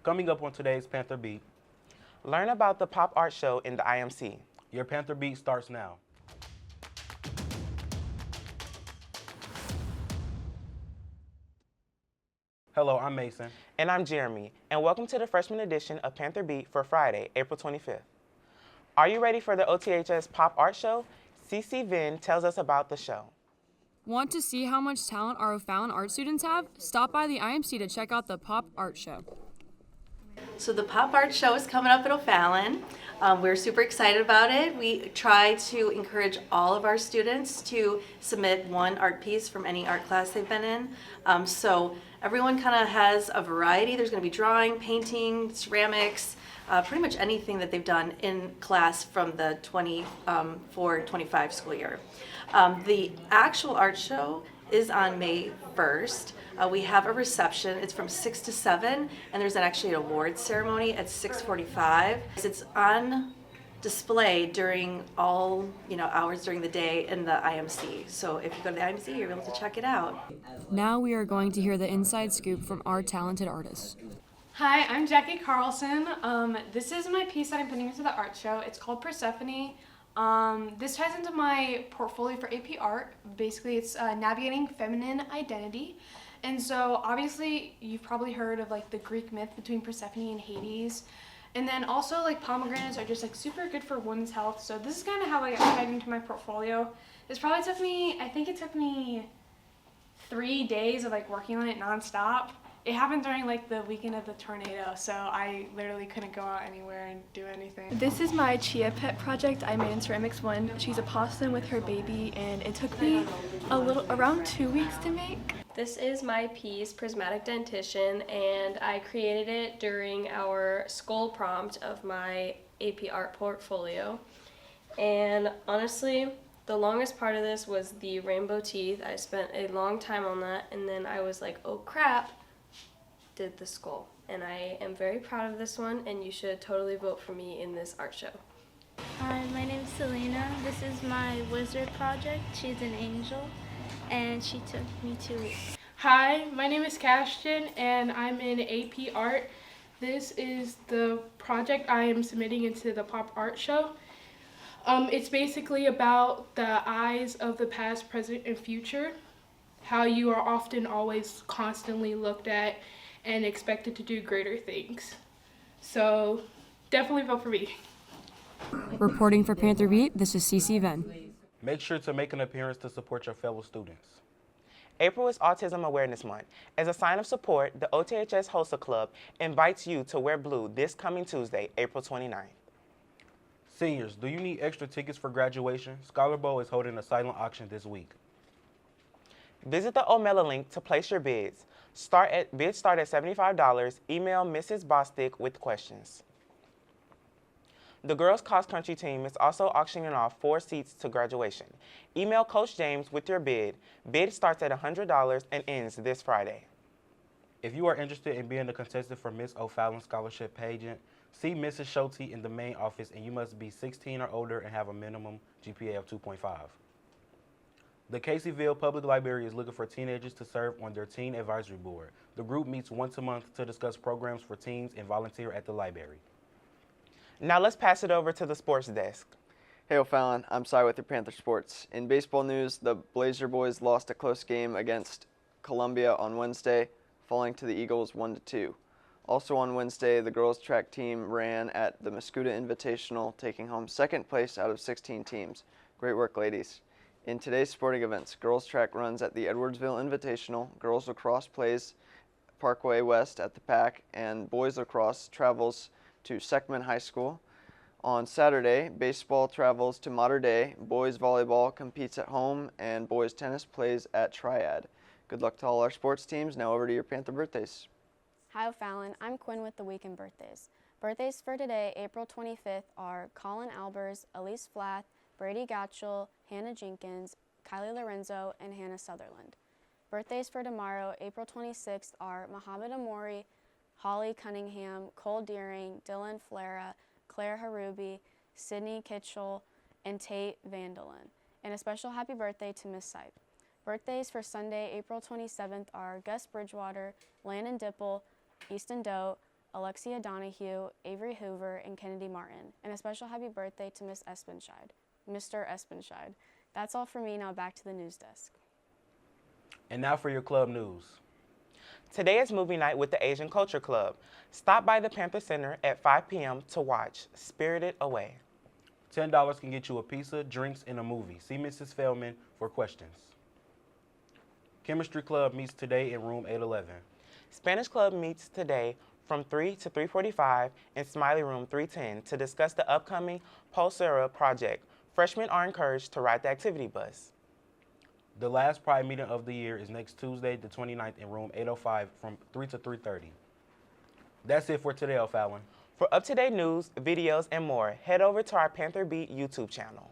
Coming up on today's Panther Beat, Learn about the pop art show in the IMC. your Panther Beat starts now. Hello, I'm Mason. And I'm Jeremy, and welcome to the freshman edition of Panther Beat for Friday, April 25th. Are you ready for the OTHS Pop Art Show? CC Vin tells us about the show. Want to see how much talent our O'Fallon art students have? Stop by the IMC to check out the Pop Art Show. So the Pop Art Show is coming up at O'Fallon. We're super excited about it. We try to encourage all of our students to submit one art piece from any art class they've been in. So everyone kind of has a variety. There's going to be drawing, painting, ceramics, pretty much anything that they've done in class from the 24-25 school year. The actual art show is on May 1st. We have a reception. It's from 6 to 7, and there's actually an awards ceremony at 6:45. It's on display during all hours during the day in the IMC. So if you go to the IMC, you're able to check it out. Now we are going to hear the inside scoop from our talented artists. Hi, I'm Jackie Carlson. This is my piece that I'm putting into the art show. It's called Persephone. This ties into my portfolio for AP Art. Basically, it's navigating feminine identity. And so obviously you've probably heard of like the Greek myth between Persephone and Hades. And then also like pomegranates are just like super good for women's health. So this is kind of how I got tied into my portfolio. This probably took me, I think it took me 3 days of like working on it nonstop. It happened during like the weekend of the tornado, so I literally couldn't go out anywhere and do anything. This is my Chia Pet project I made in Ceramics 1. She's a possum with her baby, and it took me around 2 weeks to make. This is my piece, Prismatic Dentition, and I created it during our skull prompt of my AP Art portfolio. And honestly, the longest part of this was the rainbow teeth. I spent a long time on that, and then I was like, oh crap, did the skull. And I am very proud of this one, and you should totally vote for me in this art show. Hi, my name's Selena. This is my wizard project. She's an angel, and she took me 2 weeks. Hi, my name is Cashton, and I'm in AP Art. This is the project I am submitting into the Pop Art Show. It's basically about the eyes of the past, present, and future, how you are often always constantly looked at and expected to do greater things. So definitely vote for me. Reporting for Panther Beat, this is CC Venn. Make sure to make an appearance to support your fellow students. April is Autism Awareness Month. As a sign of support, the OTHS HOSA Club invites you to wear blue this coming Tuesday, April 29th. Seniors, do you need extra tickets for graduation? Scholar Bowl is holding a silent auction this week. Visit the Omela link to place your bids. Bids start at $75. Email Mrs. Bostic with questions. The girls' cross country team is also auctioning off 4 seats to graduation. Email Coach James with your bid. Bid starts at $100 and ends this Friday. If you are interested in being a contestant for Miss O'Fallon Scholarship Pageant, see Mrs. Schulte in the main office, and you must be 16 or older and have a minimum GPA of 2.5. The Caseyville Public Library is looking for teenagers to serve on their Teen Advisory Board. The group meets once a month to discuss programs for teens and volunteer at the library. Now let's pass it over to the sports desk. Hey O'Fallon, I'm Cy with your Panther Sports. In baseball news, the Blazer boys lost a close game against Columbia on Wednesday, falling to the Eagles 1-2. Also on Wednesday, the girls track team ran at the Mascoutah Invitational, taking home second place out of 16 teams. Great work, ladies. In today's sporting events, girls track runs at the Edwardsville Invitational, girls lacrosse plays Parkway West at the PAC, and boys lacrosse travels to Seckman High School. On Saturday, baseball travels to Mater Dei, boys volleyball competes at home, and boys tennis plays at Triad. Good luck to all our sports teams. Now over to your Panther birthdays. Hi O'Fallon, I'm Quinn with the Weekend Birthdays. Birthdays for today, April 25th, are Colin Albers, Elise Flath, Brady Gottschall, Hannah Jenkins, Kylie Lorenzo, and Hannah Sutherland. Birthdays for tomorrow, April 26th, are Muhammad Amori, Holly Cunningham, Cole Deering, Dylan Flara, Claire Harubi, Sydney Kitchell, and Tate Vandalen. And a special happy birthday to Miss Sipe. Birthdays for Sunday, April 27th, are Gus Bridgewater, Landon Dipple, Easton Doe, Alexia Donahue, Avery Hoover, and Kennedy Martin. And a special happy birthday to Miss Espenscheid, Mr. Espenscheid. That's all for me. Now back to the news desk. And now for your club news. Today is movie night with the Asian Culture Club. Stop by the Panther Center at 5 p.m. to watch Spirited Away. $10 can get you a pizza, drinks, and a movie. See Mrs. Feldman for questions. Chemistry Club meets today in room 811. Spanish Club meets today from 3 to 3:45 in Smiley Room 310 to discuss the upcoming Pulsera project. Freshmen are encouraged to ride the activity bus. The last Pride meeting of the year is next Tuesday, the 29th, in room 805 from 3 to 3:30. That's it for today, O'Fallon. For up-to-date news, videos, and more, head over to our Panther Beat YouTube channel.